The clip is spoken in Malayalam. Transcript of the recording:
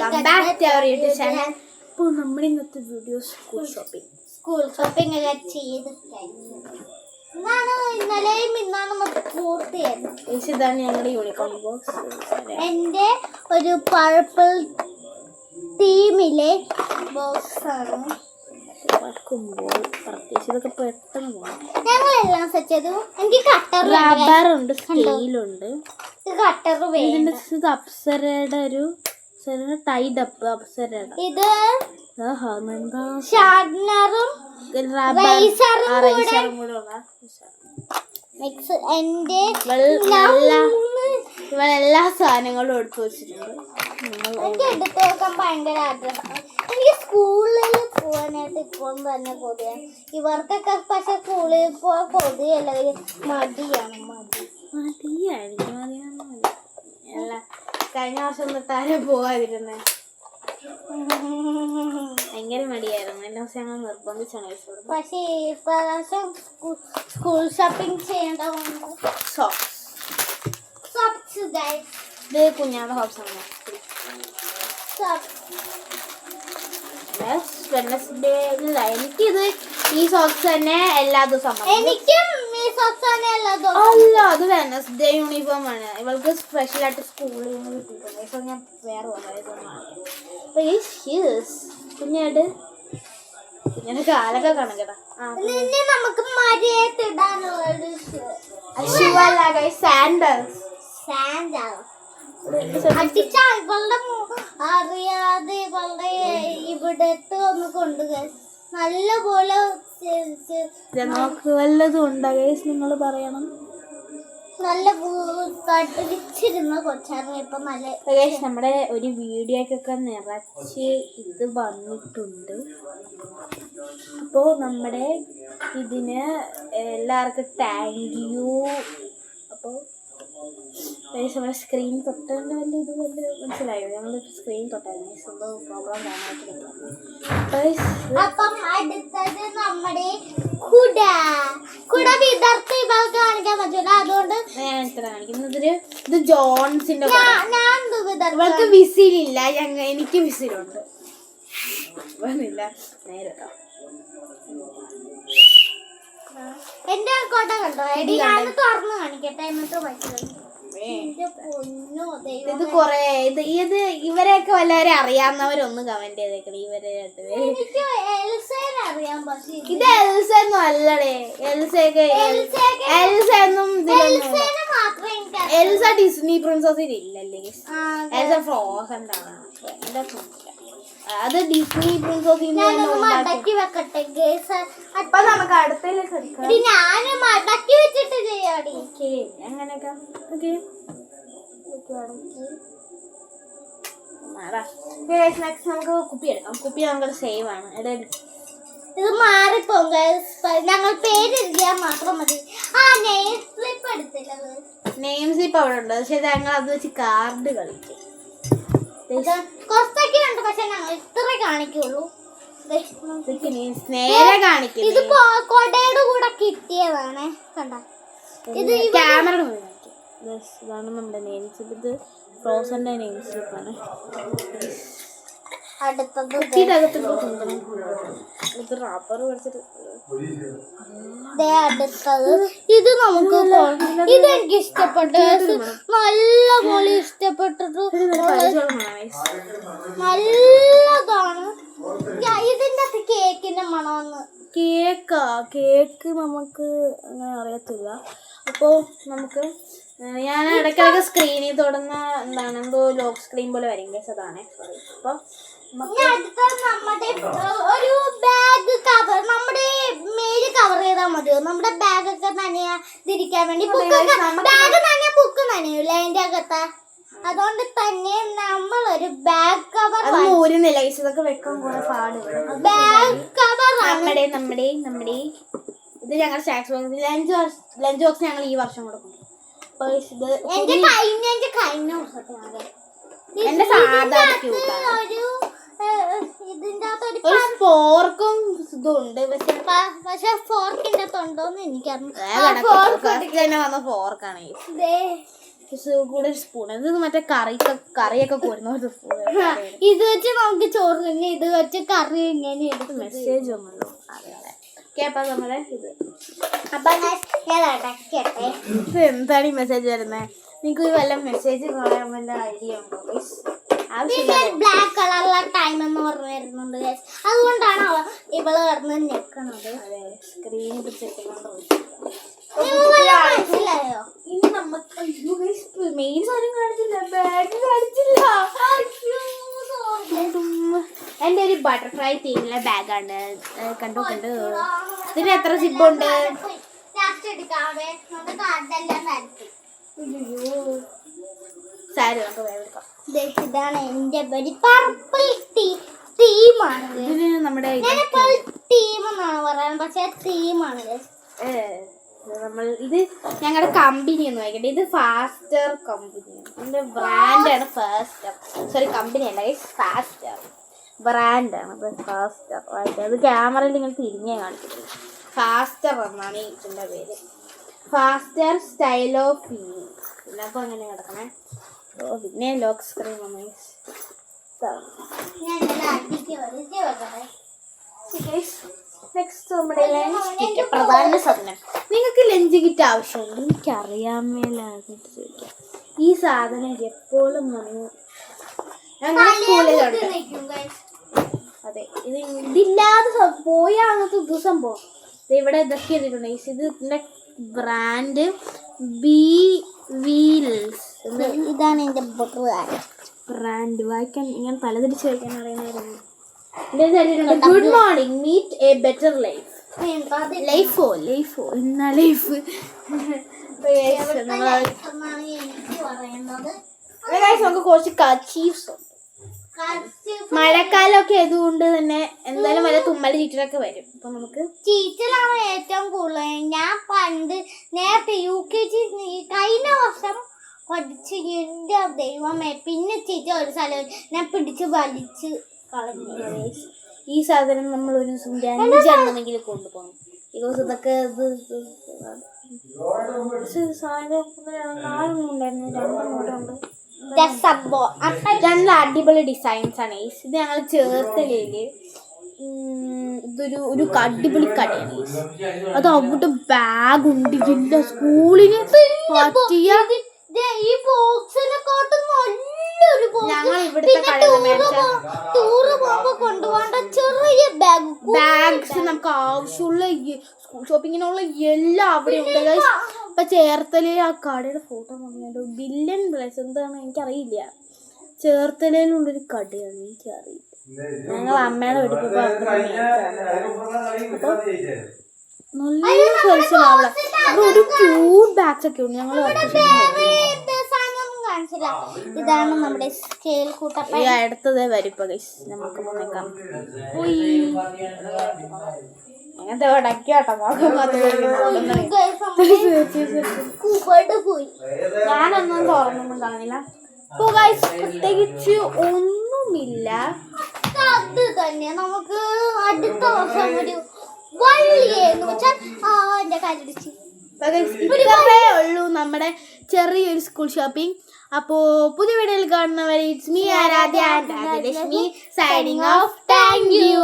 Welcome back to our YouTube channel. ഇപ്പോൾ നമ്മുടെ ഇന്നത്തെ വീഡിയോ സ്കൂൾ ഷോപ്പിംഗ് ഒക്കെ ചെയ്ത് ഇന്നാണ് പൂർത്തിയായിരുന്നു. ഇതാണ് ഞങ്ങളുടെ യൂണിക്കോൺ ബോക്സ്. എൻ്റെ ഒരു പർപ്പിൾ തീമിലെ ബോക്സ് ആണ്. വറക്കുമ്പോൾ പ്രത്യേകിച്ച് ഇതൊക്കെ പെട്ടെന്ന് പോകണം. ഞങ്ങളെല്ലാം സെറ്റ് ചെയ്തു. എനിക്ക് കട്ടർ റബ്ബറുണ്ട്, സ്കെയിലുണ്ട്, കട്ടർ ഇതിന്റെ ഇത് അപ്സരയുടെ ഒരു ടൈഡ് അപ്പ് അപ്സരയുടെ ഇത് ഷാർപ്നറും റൈസറും കൂടെ ഉള്ള മിക്സ്. എൻ്റെ ഇവരെല്ലാ സാധനങ്ങളും എടുത്തു വെച്ചിട്ടുണ്ട്. എനിക്ക് എടുത്ത് നോക്കാൻ ഭയങ്കര ആഗ്രഹമാണ്. എനിക്ക് സ്കൂളിൽ പോകാനായിട്ട് ഇപ്പം തന്നെ കൊതിയാണ്. ഇവർക്കൊക്കെ പക്ഷെ സ്കൂളിൽ പോകാൻ കൊതിയല്ല, മടിയാണ്. കഴിഞ്ഞ വർഷം തൊട്ട് ആരും പോകാതിരുന്നേ, ഭയങ്കര മടിയായിരുന്നു. എല്ലാ ദിവസം ഞങ്ങൾ നിർബന്ധിച്ചാണ്. പക്ഷേ ഈ പ്രാവശ്യം സ്കൂൾ ഷോപ്പിംഗ് ചെയ്യേണ്ട ഇത് കുഞ്ഞാടെ ഹോപ്സാണ്. എനിക്കിത് ഈ സോക്സ് തന്നെ എല്ലാ ദിവസവും. അല്ല, അത് വെനസ്ഡേ യൂണിഫോം ആണ്. ഇവൾക്ക് സ്പെഷ്യൽ ആയിട്ട് സ്കൂളിൽ നിന്ന് കിട്ടിയിട്ടുണ്ട്. ഇപ്പൊ ഞാൻ വേറെ കുഞ്ഞായിട്ട് കുഞ്ഞിന്റെ കാലൊക്കെ കണക്കടാ. നമുക്ക് അറിയാതെ ഇവളുടെ ഇവിടെ ഒന്ന് കൊണ്ടുപോയി നല്ല പോലെ വല്ലതും ഉണ്ടോ ഗൈസ്? നിങ്ങൾ പറയണം. നല്ല കട്ടിരിച്ചിരുന്ന കൊച്ചായിരുന്നു. ഇപ്പൊ നല്ല ഗൈസ് നമ്മുടെ ഒരു വീഡിയോക്കൊക്കെ നിറച്ച് ഇത് വന്നിട്ടുണ്ട്. അപ്പോൾ നമ്മുടെ ഇതിന് എല്ലാവർക്കും താങ്ക് യു. അപ്പോൾ നമ്മുടെ സ്ക്രീൻ തൊട്ടതിൻ്റെ വലിയ ഇത് വലിയ മനസ്സിലായോ? ഞങ്ങൾ സ്ക്രീൻ തൊട്ടായിരുന്നു. സംഭവം പ്രോഗ്രാം കാണാനായിട്ട്. അപ്പം അടുത്തത് നമ്മുടെ കുട വിതർത്ത് ഇവൾക്ക് കാണിക്കാൻ പറ്റില്ല, അതുകൊണ്ട് ഞാൻ ഇത്ര കാണിക്കുന്നത്. ഇത് ജോൺസിന്റെ ഇവൾക്ക് വിസിലില്ല, എനിക്ക് വിസിലുണ്ട്. വന്നില്ല നേരെ. എന്റെ കോട്ട കണ്ടോ? ഞാൻ തുറന്ന് കാണിക്കട്ടെ, എന്നിട്ട് പറ്റും. ഇത് കൊറേ ഇത് ഇവരെയൊക്കെ വല്ലവരെ അറിയാവുന്നവരൊന്ന് കമന്റ് ചെയ്തേക്കണേ. ഇവരെ ഇത് എൽസ ഒന്നും അല്ലടേ. എൽസ ഒന്നും എൽസ ഡിസ്നി പ്രിൻസസിൽ ഇല്ലല്ലേ. എൽസ ഫ്രോസൺ ആണ്. അത് ഡിസ്നി പ്രിൻസസിൽ മടക്കി വെക്കട്ടെ. അപ്പൊ നമുക്ക് അടുത്തേക്ക് ഞാൻ മടക്കി വെച്ചിട്ട് ചെയ്യാടി അങ്ങനെയൊക്കെ. ഓക്കെ, നെക്സ്റ്റ് നമുക്ക് കുപ്പി എടുക്കാം. കുപ്പി നമുക്ക് സേവ് ആണ്. ഇത് മാറിപ്പോകും. ഞങ്ങൾ പേരെഴുതിയാൽ മാത്രം മതി. നെയിം സ്ലിപ്പ് എടുത്തില്ല. നെയിം സ്ലിപ്പ് അവിടെ ഉണ്ട്, പക്ഷെ ഞങ്ങൾ അത് വെച്ച് കാർഡ് കളിക്കും. കുറച്ചൊക്കെ ഉണ്ട്, പക്ഷെ ഞങ്ങൾ ഇത്ര കാണിക്കുള്ളൂ. നേരെ കാണിക്കും. ഇത് കൊടയുടെ കൂടെ കിട്ടിയതാണ്. കണ്ട, ഇത് ക്യാമറ ഇതാണ് നമ്മുടെ നെയിം സ്ലിപ്പ്. ഇത് ഫ്രോസന്റെ നെയിം സ്ലിപ്പാണ്. അടുത്തത് ഇത് റബ്ബർ പഠിച്ചിട്ട് അടുത്തത് ഇത് നമുക്ക് ഇതെനിക്ക് ഇഷ്ടപ്പെട്ടു. നല്ല പോലെ ഇഷ്ടപ്പെട്ടിട്ട് നല്ലതാണ്. ഇതിന്റെ കേക്കിന്റെ മണമെന്ന്. കേക്ക് നമുക്ക് അങ്ങനെ അറിയത്തില്ല. അപ്പോൾ നമുക്ക് ഞാൻ ഇടയ്ക്കിടയ്ക്ക് സ്ക്രീനിൽ തൊടുന്ന എന്താണ് എന്തോ ലോക്ക് സ്ക്രീൻ പോലെ വരും. അതാണ് സോറി. അപ്പോൾ നമ്മുടെ ഒരു ബാഗ് കവർ, നമ്മുടെ മേല് കവർ ചെയ്താൽ മതിയോ? നമ്മുടെ ബാഗൊക്കെ നനയാതിരിക്കാൻ വേണ്ടി. ബാഗ് നനയ ബുക്ക് നനയൂല അതിന്റെ അകത്ത്. അതുകൊണ്ട് തന്നെ നമ്മളൊരു ബാഗ് കവർ ഊരുന്നില്ല. ഇതൊക്കെ വെക്കാൻ കുറെ പാട്. ബാഗ് കവർ നമ്മുടെ ഇത് ഞങ്ങളുടെ സ്നാക്സ് ബോക്സ് ലഞ്ച് ബോക്സ് ഞങ്ങൾ ഈ വർഷം കൊടുക്കും. എന്റെ കഴിഞ്ഞ വർഷത്തെ എന്റെ സാധാ ഇതിന്റെ ഒരു ഫോർക്കും ഇതുണ്ട്. പക്ഷെ ഫോർക്കിന്റെ അകത്തുണ്ടോന്ന് എനിക്കറിയാം. വന്ന ഫോർക്കാണ്. കൂടെ ഒരു സ്പൂൺ. ഇത് മറ്റേ കറിയൊക്കെ കോരുന്ന ഒരു സ്പൂൺ. ഇത് വെച്ച് നമുക്ക് ചോറ് തന്നെ, ഇത് വെച്ച് കറി ഇങ്ങനെ എടുത്ത് മെസ്സേജ് വന്നല്ലോ. അതെ ഓക്കെ. അപ്പം നമ്മളെ ഇത് ഇത് എന്താണ് ഈ മെസ്സേജ് വരുന്നത്? നിങ്ങൾക്ക് വല്ല മെസ്സേജ് പറയാൻ വല്ല ഐഡിയ ഉണ്ടോ? ബ്ലാക്ക് കളറിലെ ടൈം എന്ന് പറഞ്ഞു വരുന്നുണ്ട്. അതുകൊണ്ടാണ് ഇവള് കിടന്ന് ഞെക്കണത്. സ്ക്രീനിൽ പിടിച്ചേക്കുന്നുണ്ടോ? മനസ്സിലായോ? ഇനി നമുക്ക് മെയിൻ സാധനം കാണിച്ചില്ല, ബാഗ് കാണിച്ചില്ല. എൻ്റെ ഒരു ബട്ടർഫ്ലൈ തീമിലെ ബാഗാണ്. കണ്ടു. ഇതിന് എത്ര സിബുണ്ട്? സാരി നമുക്ക് വേഗം എടുക്കാം. ഇതാണ് എന്റെ പർപ്പിൾ തീമാണ്. ഇതിന് നമ്മുടെ ടീം എന്നാണ് പറയുന്നത്, പക്ഷെ തീമാണിത്. ഇത് ഞങ്ങളുടെ കമ്പനി എന്ന് വായിക്കട്ടെ. ഇത് ഫാസ്റ്റർ കമ്പനിയാണ്. ഇതിന്റെ ബ്രാൻഡാണ് ഫാസ്റ്റർ. സോറി, കമ്പനി അല്ല, ഫാസ്റ്റർ ബ്രാൻഡാണ്. ഫാസ്റ്റർ അത് ക്യാമറയിൽ ഇങ്ങനെ തിരിഞ്ഞേ കാണിക്കുന്നത്. ഫാസ്റ്റർ എന്നാണ് ഇതിൻ്റെ പേര്. Faster style of feeling. പിന്നെ അപ്പോൾ അങ്ങനെ കിടക്കണേ. പിന്നെ ലോക്ക് സ്ക്രീൻ നെക്സ്റ്റ് നമ്മുടെ ലഞ്ച് കിറ്റ്. പ്രധാന സാധനം. നിങ്ങൾക്ക് ലഞ്ച് കിറ്റ് ആവശ്യമുണ്ട്? എനിക്കറിയാൻ മേലായിട്ട് ചോദിക്കാം. ഈ സാധനം എപ്പോഴും വന്നു ഞങ്ങളുടെ സ്കൂളിലുണ്ട്. അതെ, ഇതില്ലാതെ പോയാൽ അന്നത്തെ ദിവസം പോകും. ഇവിടെ ഇതൊക്കെ എഴുതിയിട്ടുണ്ട്. ഇതിൻ്റെ ബ്രാൻഡ് വീൽസ്. ഇതാണ് എൻ്റെ ബ്രാൻഡ്. വായിക്കാൻ ഇങ്ങനെ തലതിരിച്ച് വായിക്കാൻ അറിയുന്നവരാണ്. Good morning, meet a better life. ലൈഫോ ഇന്ന ലൈഫ്. നമുക്ക് കുറച്ച് കച്ചീഫ്സ് ഉണ്ട്. മഴക്കാലമൊക്കെ ആയതുകൊണ്ട് തന്നെ എന്തായാലും വല്ല തുമ്മൽ ചീറ്റലൊക്കെ വരും. അപ്പൊ നമുക്ക് ചീറ്റലാണ് ഏറ്റവും കൂടുതൽ. ഞാൻ പണ്ട് നേരത്തെ UKG കഴിഞ്ഞ വർഷം പഠിച്ച് എൻ്റെ ദൈവമേ, പിന്നെ ചീറ്റ ഒരു സ്ഥലം ഞാൻ പിടിച്ച് വലിച്ച് കളഞ്ഞു. ഈ സാധനം നമ്മൾ ഒരു ദിവസം 5 കൊണ്ടുപോകണം. ബിക്കോസ് ഇതൊക്കെ സാധനം 4 ഉണ്ടായിരുന്നു, 2 ഉണ്ട്. നല്ല അടിപൊളി ഡിസൈൻസ് ആണ്. ഇത് ഞങ്ങൾ ചേർത്തലയില് ഇതൊരു അടിപൊളി കടയാണ്. അത് അവിടെ ബാഗ് ഉണ്ട്. ഇല്ല സ്കൂളിന് പറ്റിയ ഞങ്ങൾ ഇവിടുത്തെ ബാഗ്സ് നമുക്ക് ആവശ്യമുള്ള സ്കൂൾ ഷോപ്പിങ്ങിനുള്ള എല്ലാം അവിടെ ഉണ്ട്. ഇപ്പൊ ചേർത്തലയിൽ ആ കടയുടെ ഫോട്ടോ പറഞ്ഞോ, ബില്യൺ പ്ലസ് എന്താണ് എനിക്കറിയില്ല. ചേർത്തലയിലുള്ളൊരു കടയാണ്, എനിക്കറിയില്ല. ഞങ്ങൾ അമ്മയുടെ വീട്ടിൽ പോയപ്പോ നല്ല സെലക്ഷൻ അവിടെ ഒരു ക്യൂട്ട് ബാഗ്സ് ഒക്കെ ഉണ്ട്. ഞങ്ങൾ ഇതാണ് നമ്മുടെ സ്കെയിൽ കൂട്ടപ്പ. അടുത്തതേ വരും. ഇപ്പൊ നമുക്ക് നോക്കാം. അങ്ങനത്തെ ഇടയ്ക്കാട്ടോ ഞാനൊന്നും തുറന്നൊന്നും കാണുന്നില്ല. ഇപ്പൊ പ്രത്യേകിച്ച് ഒന്നുമില്ല. അത് തന്നെ നമുക്ക് അടുത്ത വർഷം ഒരു വള്ളിയെന്ന് വെച്ചാൽ എന്റെ കരടിച്ച് ഇത്രേ ഉള്ളൂ നമ്മുടെ ചെറിയൊരു സ്കൂൾ ഷോപ്പിംഗ്. അപ്പോ പുതിയ വീഡിയോയിൽ കാണുന്നവരെ it's me Aaradhya and Rajalakshmi signing off. Thank U.